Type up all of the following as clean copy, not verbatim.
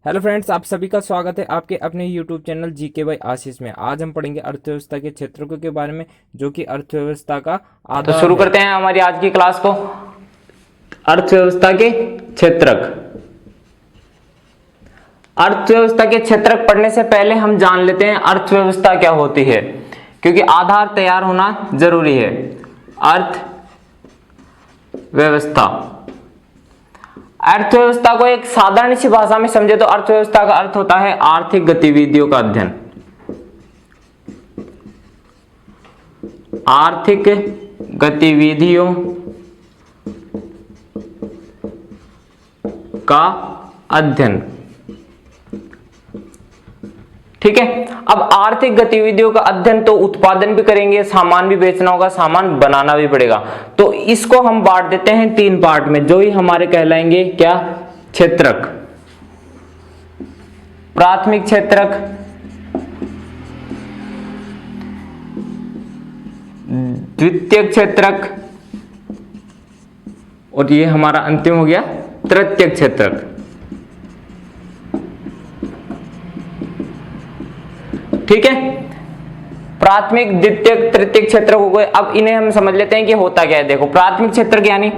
Hello friends, आप सभी का स्वागत है आपके अपने यूट्यूब चैनल जीके बाय आशीष में। आज हम पढ़ेंगे अर्थव्यवस्था के क्षेत्रकों के बारे में, जो कि अर्थव्यवस्था का तो आधार शुरू है। करते हैं हमारी आज की क्लास को। अर्थव्यवस्था के क्षेत्रक। अर्थव्यवस्था के क्षेत्रक पढ़ने से पहले हम जान लेते हैं अर्थव्यवस्था क्या होती है, क्योंकि आधार तैयार होना जरूरी है। अर्थव्यवस्था, अर्थव्यवस्था को एक साधारण सी भाषा में समझे तो अर्थव्यवस्था का अर्थ होता है आर्थिक गतिविधियों का अध्ययन। आर्थिक गतिविधियों का अध्ययन, ठीक है। अब आर्थिक गतिविधियों का अध्ययन तो उत्पादन भी करेंगे, सामान भी बेचना होगा, सामान बनाना भी पड़ेगा। तो इसको हम बांट देते हैं तीन पार्ट में, जो ही हमारे कहलाएंगे क्या, क्षेत्रक। प्राथमिक क्षेत्रक, द्वितीयक क्षेत्रक, और ये हमारा अंतिम हो गया तृतीयक क्षेत्रक। ठीक है, प्राथमिक, द्वितीयक, तृतीयक क्षेत्र हो गए। अब इन्हें हम समझ लेते हैं कि होता क्या है। देखो, प्राथमिक क्षेत्र यानी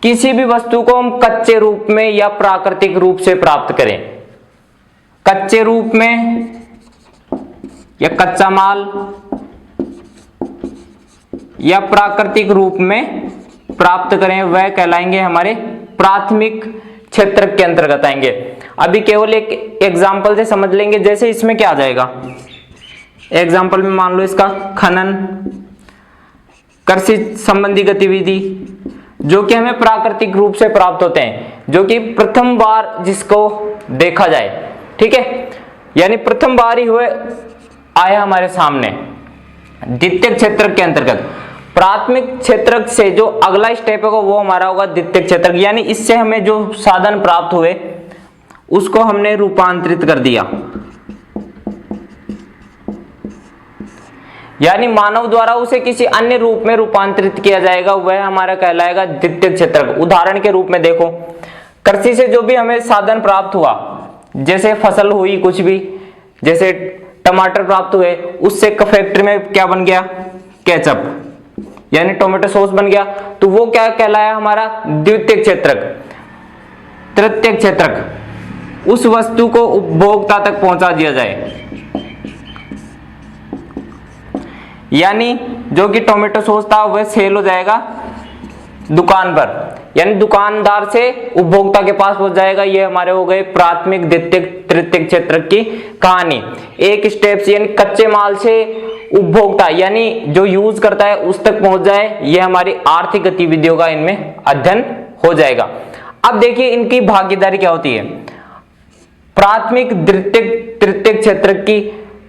किसी भी वस्तु को हम कच्चे रूप में या प्राकृतिक रूप से प्राप्त करें। कच्चे रूप में या कच्चा माल या प्राकृतिक रूप में प्राप्त करें, वह कहलाएंगे हमारे प्राथमिक क्षेत्र के अंतर्गत आएंगे। अभी केवल एक एग्जाम्पल से समझ लेंगे। जैसे इसमें क्या आ जाएगा, एग्जाम्पल में मान लो इसका खनन, कृषि संबंधी गतिविधि, जो कि हमें प्राकृतिक रूप से प्राप्त होते हैं, जो कि प्रथम बार जिसको देखा जाए, ठीक है, यानी प्रथम बार ही हुए आया हमारे सामने। द्वितीय क्षेत्र के अंतर्गत प्राथमिक क्षेत्र से जो अगला स्टेप होगा वो हमारा होगा द्वितीय क्षेत्र, यानी इससे हमें जो साधन प्राप्त हुए उसको हमने रूपांतरित कर दिया, यानी मानव द्वारा उसे किसी अन्य रूप में रूपांतरित किया जाएगा, वह हमारा कहलाएगा द्वितीय क्षेत्र। उदाहरण के रूप में देखो, कृषि से जो भी हमें साधन प्राप्त हुआ, जैसे फसल हुई, कुछ भी, जैसे टमाटर प्राप्त हुए, उससे फैक्ट्री में क्या बन गया, केचप, यानी टोमेटो सॉस बन गया, तो वो क्या कहलाया हमारा द्वितीय क्षेत्रक। तृतीय क्षेत्रक, उस वस्तु को उपभोक्ता तक पहुंचा दिया जाए, यानी जो कि टोमेटो सॉस था वह सेल हो जाएगा दुकान पर, यानी दुकानदार से उपभोक्ता के पास पहुंच जाएगा। ये हमारे हो गए प्राथमिक, द्वितीय, तृतीय क्षेत्र की कहानी। एक स्टेप से, यानी कच्चे माल से उपभोक्ता, यानी जो यूज करता है उस तक पहुंच जाए, ये हमारी आर्थिक गतिविधियों का इनमें अध्ययन हो जाएगा। अब देखिए इनकी भागीदारी क्या होती है। प्राथमिक, द्वितीय, तृतीय क्षेत्र की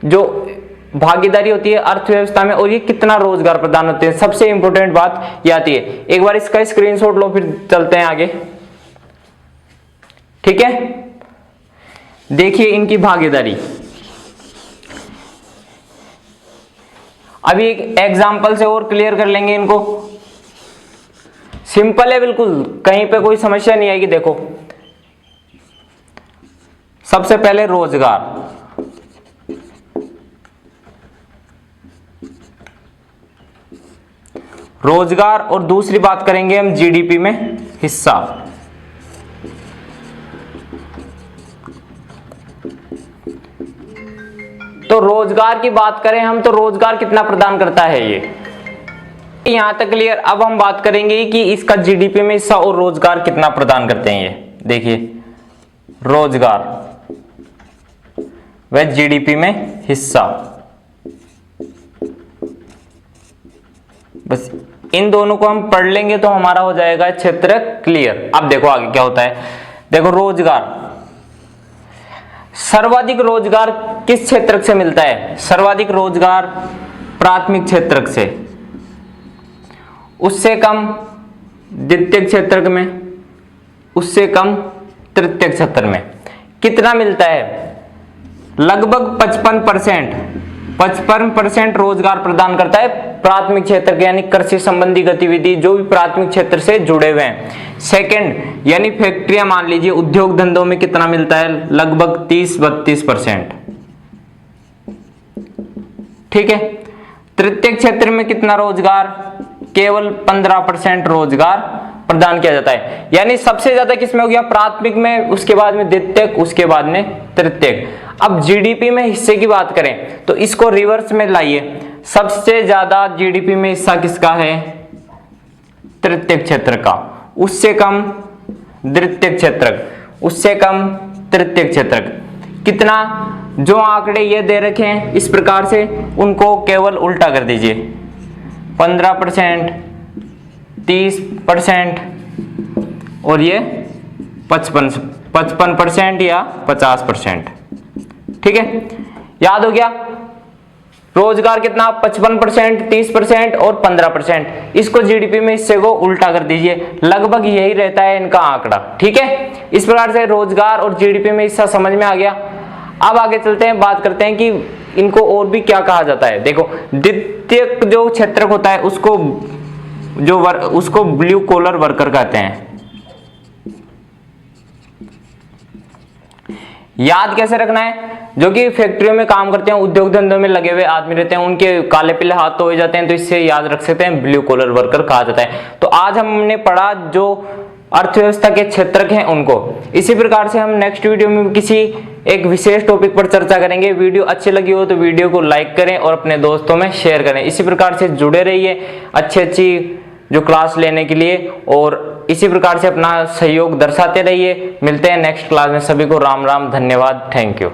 जो भागीदारी होती है अर्थव्यवस्था में, और ये कितना रोजगार प्रदान होते हैं, सबसे इंपॉर्टेंट बात ये आती है। एक बार इसका स्क्रीनशॉट लो, फिर चलते हैं आगे, ठीक है। देखिए इनकी भागीदारी, अभी एक एग्जांपल से और क्लियर कर लेंगे इनको। सिंपल है बिल्कुल, कहीं पे कोई समस्या नहीं आएगी। देखो, सबसे पहले रोजगार, रोजगार, और दूसरी बात करेंगे हम जीडीपी में हिस्सा। तो रोजगार की बात करें हम, तो रोजगार कितना प्रदान करता है ये, यहां तक क्लियर। अब हम बात करेंगे कि इसका जीडीपी में हिस्सा और रोजगार कितना प्रदान करते हैं ये। देखिए, रोजगार व जीडीपी में हिस्सा, बस इन दोनों को हम पढ़ लेंगे तो हमारा हो जाएगा क्षेत्र क्लियर। अब देखो आगे क्या होता है। देखो, रोजगार, सर्वाधिक रोजगार किस क्षेत्र से मिलता है, सर्वाधिक रोजगार प्राथमिक क्षेत्र से, उससे कम द्वितीय क्षेत्र में, उससे कम तृतीय क्षेत्र में। कितना मिलता है, लगभग 55%। 55% रोजगार प्रदान करता है प्राथमिक क्षेत्र के, यानी कृषि संबंधी गतिविधि जो भी प्राथमिक क्षेत्र से जुड़े हुए हैं। सेकंड, यानी फैक्ट्रियां मान लीजिए, उद्योग धंधों में कितना मिलता है, लगभग 30-32%। ठीक है। तृतीय क्षेत्र में कितना रोजगार, केवल 15% रोजगार प्रदान किया जाता है। यानी सबसे ज्यादा किसमें हो गया, प्राथमिक में, उसके बाद में द्वितीयक, उसके बाद में तृतीयक। अब जीडीपी में हिस्से की बात करें तो इसको रिवर्स में लाइए, सबसे ज्यादा जीडीपी में हिस्सा किसका है, तृतीयक क्षेत्र का, उससे कम द्वितीयक क्षेत्र, उससे कम तृतीयक क्षेत्र। कितना, जो आंकड़े ये दे रखे हैं इस प्रकार से उनको केवल उल्टा कर दीजिए, 15%, 30% और ये 55% या 50%। ठीक है, याद हो गया। रोजगार कितना, 55%, 30% और 15%। इसको जीडीपी में हिस्से को उल्टा कर दीजिए, लगभग यही रहता है इनका आंकड़ा। ठीक है, इस प्रकार से रोजगार और जीडीपी में हिस्सा समझ में आ गया। अब आगे चलते हैं, बात करते हैं कि इनको और भी क्या कहा जाता है। देखो, द्वितीयक जो क्षेत्रक होता है उसको ब्लू कॉलर वर्कर कहते हैं। याद कैसे रखना है, जो कि फैक्ट्रियों में काम करते हैं, उद्योग धंधों में लगे हुए आदमी रहते हैं, उनके काले पीले हाथ तो हो जाते हैं, तो इससे याद रख सकते हैं ब्लू कॉलर वर्कर कहा जाता है। तो आज हमने पढ़ा जो अर्थव्यवस्था के क्षेत्रक हैं उनको। इसी प्रकार से हम नेक्स्ट वीडियो में किसी एक विशेष टॉपिक पर चर्चा करेंगे। वीडियो अच्छी लगी हो तो वीडियो को लाइक करें और अपने दोस्तों में शेयर करें। इसी प्रकार से जुड़े रहिए अच्छी जो क्लास लेने के लिए, और इसी प्रकार से अपना सहयोग दर्शाते रहिए। मिलते हैं नेक्स्ट क्लास में, सभी को राम राम, धन्यवाद, थैंक यू।